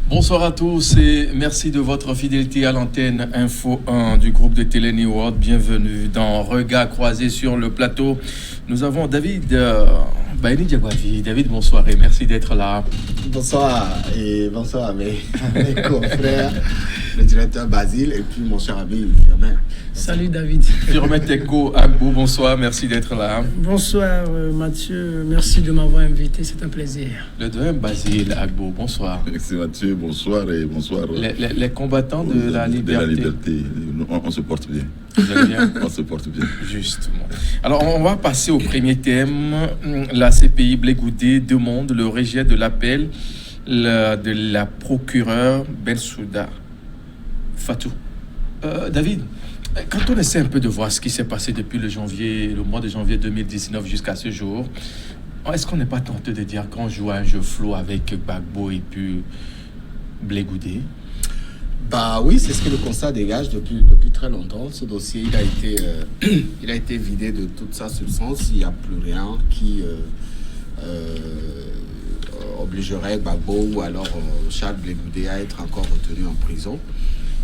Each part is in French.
Bonsoir à tous et merci de votre fidélité à l'antenne Info 1 du groupe de Télé New World. Bienvenue dans Regard croisé sur le plateau. Nous avons David Baini Diagwavi. David, bonsoir et merci d'être là. Bonsoir et bonsoir à mes confrères, le directeur Basile et puis mon cher ami Firmin. Salut David. Firmin Teko Agbo, bonsoir, merci d'être là. Bonsoir Mathieu, merci de m'avoir invité, c'est un plaisir. Le deuxième Basile Agbo, bonsoir. Merci Mathieu, bonsoir et bonsoir. Les combattants de la liberté. De la liberté, on se porte bien. Bien. On se porte bien. Justement. Alors, on va passer au premier thème. La CPI Blé Goudé demande le rejet de l'appel de la procureure Bensouda Fatou. David, quand on essaie un peu de voir ce qui s'est passé depuis le mois de janvier 2019 jusqu'à ce jour, est-ce qu'on n'est pas tenté de dire qu'on joue à un jeu flou avec Gbagbo et puis Blé Goudé? Bah oui, c'est ce que le constat dégage depuis très longtemps. Ce dossier, il a été vidé de toute sa substance. Il n'y a plus rien qui obligerait Gbagbo ou alors Charles Blé Goudé à être encore retenu en prison.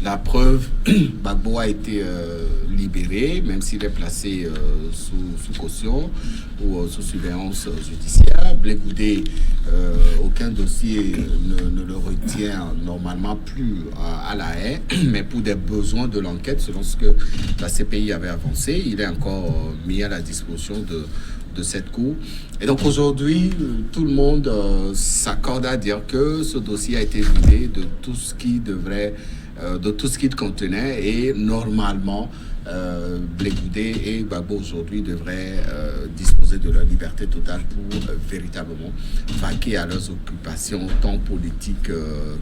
La preuve, Gbagbo a été libéré, même s'il est placé sous caution ou sous surveillance judiciaire. Blé Goudé, aucun dossier ne le retient normalement plus à la haie, mais pour des besoins de l'enquête, selon ce que la CPI avait avancé, il est encore mis à la disposition de cette cour. Et donc aujourd'hui, tout le monde s'accorde à dire que ce dossier a été vidé de tout ce qui devrait... de tout ce qu'il contenait et normalement Blé Goudé et Gbagbo aujourd'hui devraient disposer de leur liberté totale pour véritablement vaquer à leurs occupations tant politiques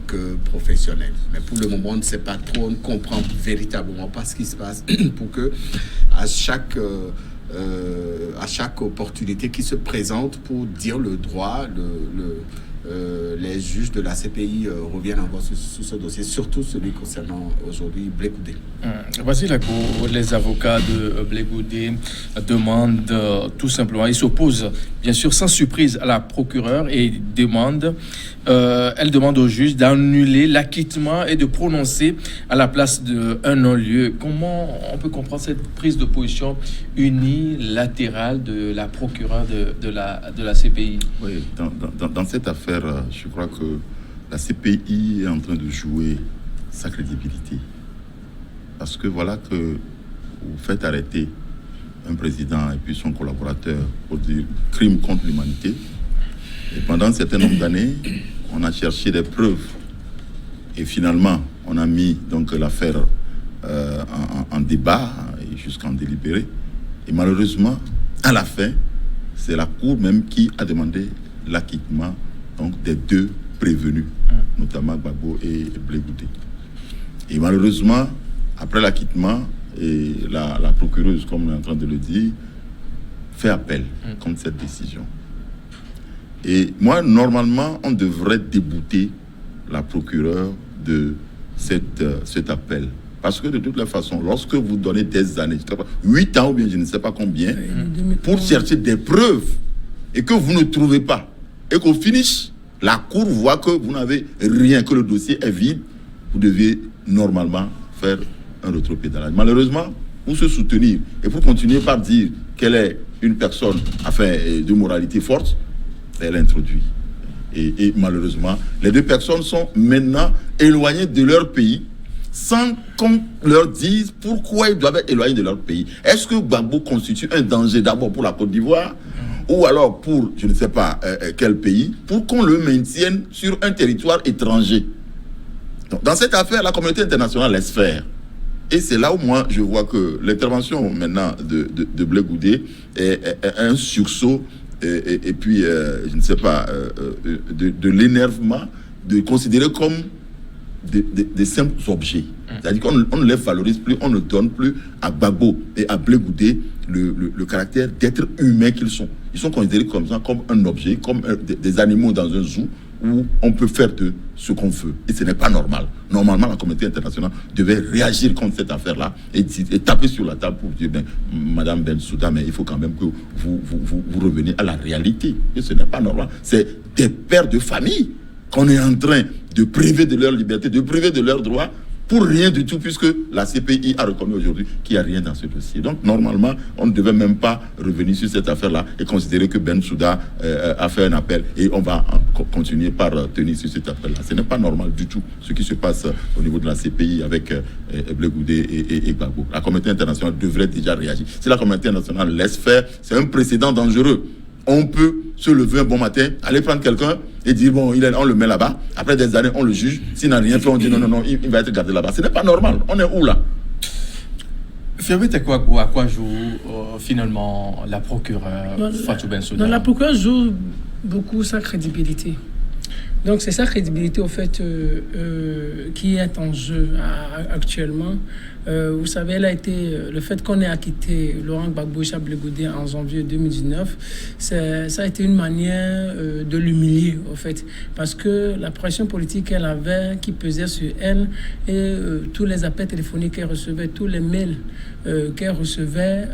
que professionnelles. Mais pour le moment, on ne sait pas trop, on ne comprend véritablement pas ce qui se passe pour que à chaque opportunité qui se présente pour dire le droit, les juges de la CPI reviennent encore sur ce dossier, surtout celui concernant aujourd'hui Blé Goudé. Voici les avocats de Blé Goudé demandent tout simplement, ils s'opposent bien sûr sans surprise à la procureure et elle demande au juge d'annuler l'acquittement et de prononcer à la place d'un non-lieu. Comment on peut comprendre cette prise de position unilatérale de la procureure de la CPI? Oui, dans cette affaire, je crois que la CPI est en train de jouer sa crédibilité. Parce que voilà que vous faites arrêter un président et puis son collaborateur pour dire crime contre l'humanité. Et pendant un certain nombre d'années, on a cherché des preuves. Et finalement, on a mis donc l'affaire en débat et jusqu'en délibéré. Et malheureusement, à la fin, c'est la Cour même qui a demandé l'acquittement donc, des deux prévenus, notamment Gbagbo et Blé Goudé. Et malheureusement, après l'acquittement, et la procureuse, comme on est en train de le dire, fait appel contre cette décision. Et moi, normalement, on devrait débouter la procureure de cet appel. Parce que de toute la façon, lorsque vous donnez des années, 8 ans ou bien je ne sais pas combien, pour chercher des preuves et que vous ne trouvez pas, et qu'au finish, la Cour voit que vous n'avez rien, que le dossier est vide, vous devez normalement faire un rétropédalage. Malheureusement, pour se soutenir et pour continuer par dire qu'elle est une personne de moralité forte, elle introduit. Et malheureusement, les deux personnes sont maintenant éloignées de leur pays sans qu'on leur dise pourquoi ils doivent être éloignés de leur pays. Est-ce que Gbagbo constitue un danger d'abord pour la Côte d'Ivoire ou alors pour, je ne sais pas quel pays, pour qu'on le maintienne sur un territoire étranger? Donc, dans cette affaire, la communauté internationale laisse faire. Et c'est là où moi, je vois que l'intervention maintenant de Blé Goudé est un sursaut et puis, je ne sais pas, de l'énervement, de considérer comme des simples objets. C'est-à-dire qu'on ne les valorise plus, on ne donne plus à Gbagbo et à Blé Goudé le caractère d'être humain qu'ils sont. Ils sont considérés comme ça, comme un objet, comme des animaux dans un zoo où on peut faire de ce qu'on veut. Et ce n'est pas normal. Normalement, la communauté internationale devait réagir contre cette affaire-là et taper sur la table pour dire, Madame Bensouda, mais il faut quand même que vous reveniez à la réalité. Et ce n'est pas normal. C'est des pères de famille qu'on est en train de priver de leur liberté, de priver de leurs droits, pour rien du tout, puisque la CPI a reconnu aujourd'hui qu'il n'y a rien dans ce dossier. Donc, normalement, on ne devait même pas revenir sur cette affaire-là et considérer que Bensouda a fait un appel et on va continuer par tenir sur cette affaire-là. Ce n'est pas normal du tout, ce qui se passe au niveau de la CPI avec Blé Goudé et Gbagbo. La communauté internationale devrait déjà réagir. Si la communauté internationale laisse faire, c'est un précédent dangereux. On peut se lever un bon matin, aller prendre quelqu'un et dire, bon, on le met là-bas. Après des années, on le juge. S'il n'a rien fait, on dit, non, il va être gardé là-bas. Ce n'est pas normal. On est où, là? Fiametta Gbagbo, à quoi joue finalement la procureure Fatou Bensouda? La procureure joue beaucoup sa crédibilité. Donc c'est sa crédibilité au fait qui est en jeu actuellement. Vous savez, elle a été le fait qu'on ait acquitté Laurent Gbagbo et Blé Goudé en janvier 2019, ça a été une manière de l'humilier au fait, parce que la pression politique qu'elle avait, qui pesait sur elle, et tous les appels téléphoniques qu'elle recevait, tous les mails qu'elle recevait,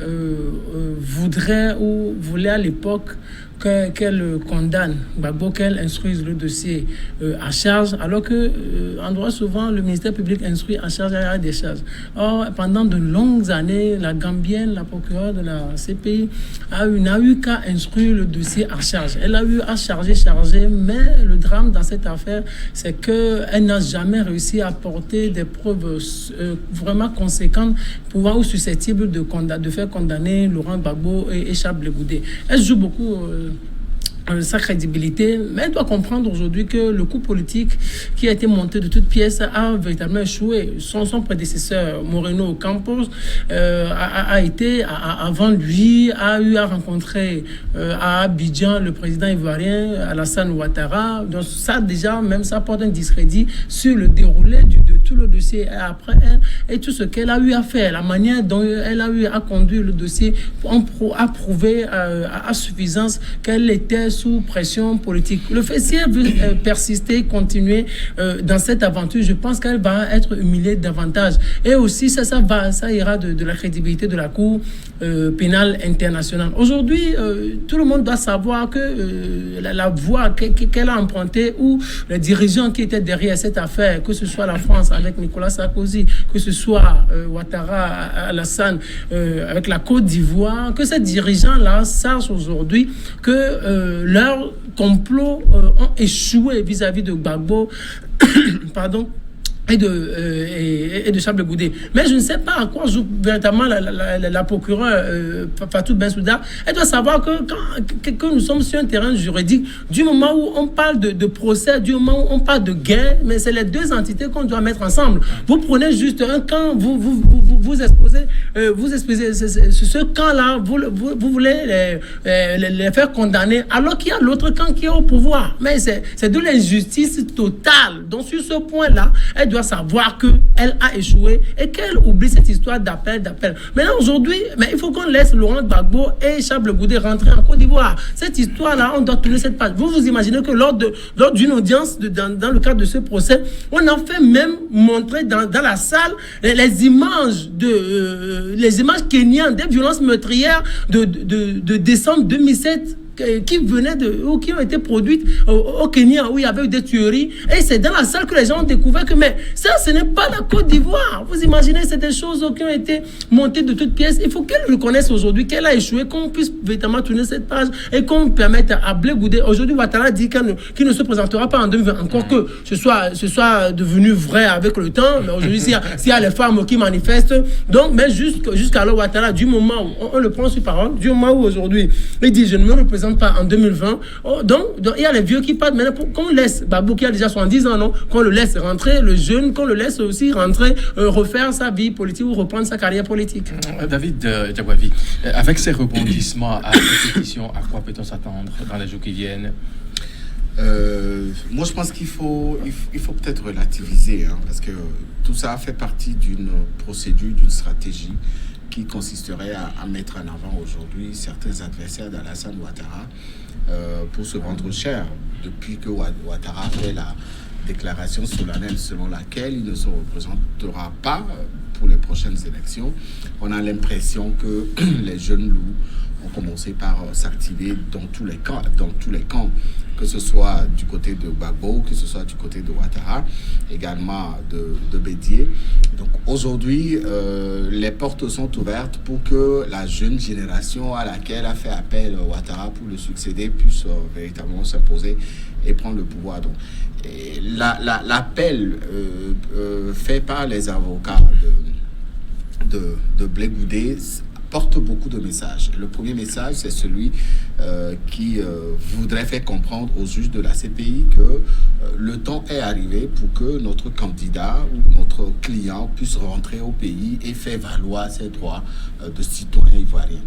voulait à l'époque qu'elle condamne Gbagbo, qu'elle instruise le dossier à charge, alors que en droit souvent le ministère public instruit à charge à des charges. Or, pendant de longues années, la Gambienne, la procureure de la CPI, n'a eu qu'à instruire le dossier à charge. Elle a eu à charger, mais le drame dans cette affaire, c'est qu'elle n'a jamais réussi à apporter des preuves vraiment conséquentes pouvant ou susceptibles de faire condamner Laurent Gbagbo et Blé Goudé. Elle joue beaucoup sa crédibilité, mais elle doit comprendre aujourd'hui que le coup politique qui a été monté de toutes pièces a véritablement échoué. Son prédécesseur, Moreno Campos, a été, avant lui, a eu à rencontrer à Abidjan le président ivoirien Alassane Ouattara. Donc ça, déjà, même ça porte un discrédit sur le déroulé de tout le dossier. Et après elle, et tout ce qu'elle a eu à faire, la manière dont elle a eu à conduire le dossier, a prouvé à suffisance qu'elle était sous pression politique. Le fait, si elle veut persister, continuer dans cette aventure, je pense qu'elle va être humiliée davantage. Et aussi, ça ira de la crédibilité de la Cour pénale internationale. Aujourd'hui, tout le monde doit savoir que la voie qu'elle a empruntée, ou les dirigeants qui étaient derrière cette affaire, que ce soit la France avec Nicolas Sarkozy, que ce soit Ouattara, Alassane avec la Côte d'Ivoire, que ces dirigeants-là sachent aujourd'hui que leurs complots ont échoué vis-à-vis de Gbagbo, pardon, et de Blé Goudé. Mais je ne sais pas à quoi joue véritablement la procureure Fatou Bensouda. Elle doit savoir que nous sommes sur un terrain juridique. Du moment où on parle de procès, du moment où on parle de guerre, mais c'est les deux entités qu'on doit mettre ensemble. Vous prenez juste un camp, vous exposez ce camp-là, vous voulez les faire condamner, alors qu'il y a l'autre camp qui est au pouvoir. Mais c'est de l'injustice totale. Donc sur ce point-là, elle doit savoir qu'elle a échoué et qu'elle oublie cette histoire d'appel. Maintenant, aujourd'hui, il faut qu'on laisse Laurent Gbagbo et Blé Goudé rentrer en Côte d'Ivoire. Cette histoire-là, on doit tourner cette page. Vous imaginez que lors d'une audience, dans le cadre de ce procès, on a fait même montrer dans la salle les images kenyanes des violences meurtrières de décembre 2007 qui venaient ou qui ont été produites au Kenya, où il y avait eu des tueries. Et c'est dans la salle que les gens ont découvert que ça, ce n'est pas la Côte d'Ivoire. Vous imaginez, c'est des choses qui ont été montées de toutes pièces. Il faut qu'elle reconnaisse aujourd'hui qu'elle a échoué, qu'on puisse véritablement tourner cette page et qu'on permette à Blé Goudé. Aujourd'hui, Ouattara dit qu'il ne se présentera pas en 2020. Encore que ce soit devenu vrai avec le temps. Mais aujourd'hui, s'il y a les femmes qui manifestent, donc, mais jusqu'à là, Ouattara, du moment où on le prend sur parole, du moment où aujourd'hui, il dit, je ne me représente pas en 2020. Donc, il y a les vieux qui partent maintenant qu'on laisse Gbagbo qui a déjà 70 ans, non, qu'on le laisse rentrer, le jeune, qu'on le laisse aussi rentrer, refaire sa vie politique ou reprendre sa carrière politique. David Diakwavi, avec ces rebondissements à répétition, à quoi peut-on s'attendre dans les jours qui viennent? Moi, je pense qu'il faut peut-être relativiser, parce que tout ça fait partie d'une procédure, d'une stratégie qui consisterait à mettre en avant aujourd'hui certains adversaires d'Alassane Ouattara pour se vendre cher. Depuis que Ouattara a fait la déclaration solennelle selon laquelle il ne se représentera pas pour les prochaines élections, on a l'impression que les jeunes loups ont commencé par s'activer dans tous les camps, que ce soit du côté de Gbagbo, que ce soit du côté de Ouattara, également de Bédié. Donc aujourd'hui, les portes sont ouvertes pour que la jeune génération à laquelle a fait appel Ouattara pour le succéder puisse véritablement s'imposer et prendre le pouvoir. Donc, l'appel fait par les avocats de Blé Goudé porte beaucoup de messages. Le premier message, c'est celui qui voudrait faire comprendre aux juges de la CPI que le temps est arrivé pour que notre candidat ou notre client puisse rentrer au pays et faire valoir ses droits de citoyen ivoirien.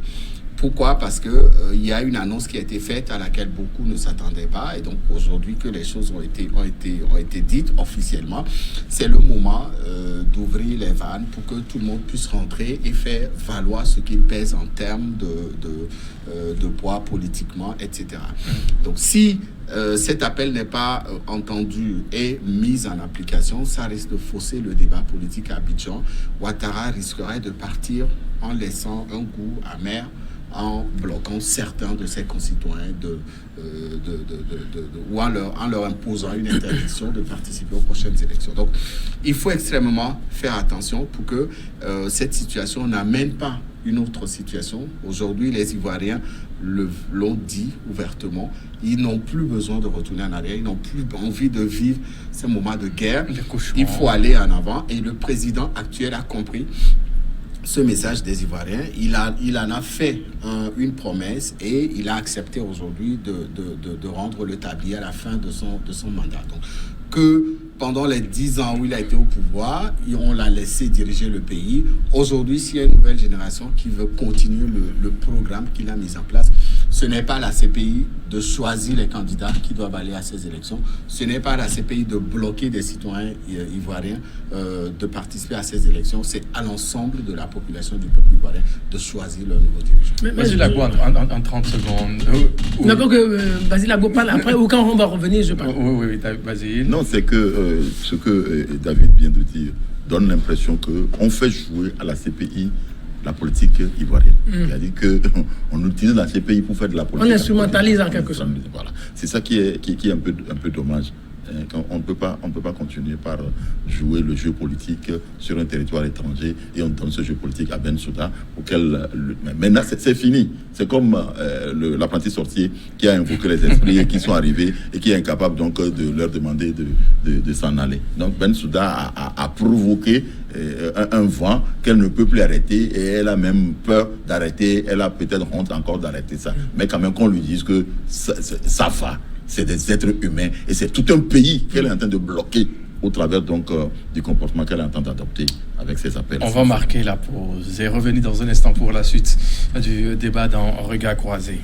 Pourquoi? Parce que il y a une annonce qui a été faite à laquelle beaucoup ne s'attendaient pas, et donc aujourd'hui que les choses ont été dites officiellement, c'est le moment d'ouvrir les vannes pour que tout le monde puisse rentrer et faire valoir ce qu'il pèse en termes de poids politiquement, etc. Donc si cet appel n'est pas entendu et mis en application, ça risque de fausser le débat politique à Abidjan. Ouattara risquerait de partir en laissant un goût amer, en bloquant certains de ses concitoyens ou en leur imposant une interdiction de participer aux prochaines élections. Donc, il faut extrêmement faire attention pour que cette situation n'amène pas une autre situation. Aujourd'hui, les Ivoiriens l'ont dit ouvertement, ils n'ont plus besoin de retourner en arrière, ils n'ont plus envie de vivre ces moments de guerre. Il faut aller en avant, et le président actuel a compris ce message des Ivoiriens. Il en a fait une promesse, et il a accepté aujourd'hui de rendre le tablier à la fin de son mandat. Donc, que pendant les 10 ans où il a été au pouvoir, on l'a laissé diriger le pays. Aujourd'hui, s'il y a une nouvelle génération qui veut continuer le programme qu'il a mis en place, ce n'est pas la CPI de choisir les candidats qui doivent aller à ces élections. Ce n'est pas la CPI de bloquer des citoyens ivoiriens de participer à ces élections. C'est à l'ensemble de la population du peuple ivoirien de choisir leur nouveau dirigeant. Vas-y, Lagbo, en 30 secondes. D'abord que Basile Lagbo parle, après, ou quand on va revenir, je parle. Oui, Basile. Non, c'est que ce que David vient de dire donne l'impression qu'on fait jouer à la CPI la politique ivoirienne. C'est-à-dire qu'on utilise la CPI pour faire de la politique. On instrumentalise en quelque sorte. Voilà. C'est ça qui est un peu dommage. On ne peut pas continuer par jouer le jeu politique sur un territoire étranger, et on donne ce jeu politique à Bensouda pour qu'elle... Maintenant, c'est fini. C'est comme l'apprenti sorcier qui a invoqué les esprits et qui sont arrivés et qui est incapable donc de leur demander de s'en aller. Donc Bensouda a provoqué un vent qu'elle ne peut plus arrêter, et elle a même peur d'arrêter. Elle a peut-être honte encore d'arrêter ça. Mais quand même qu'on lui dise que ça va. C'est des êtres humains, et c'est tout un pays qu'elle est en train de bloquer au travers donc du comportement qu'elle est en train d'adopter avec ses appels. On va marquer la pause et revenir dans un instant pour la suite du débat dans Regard Croisé.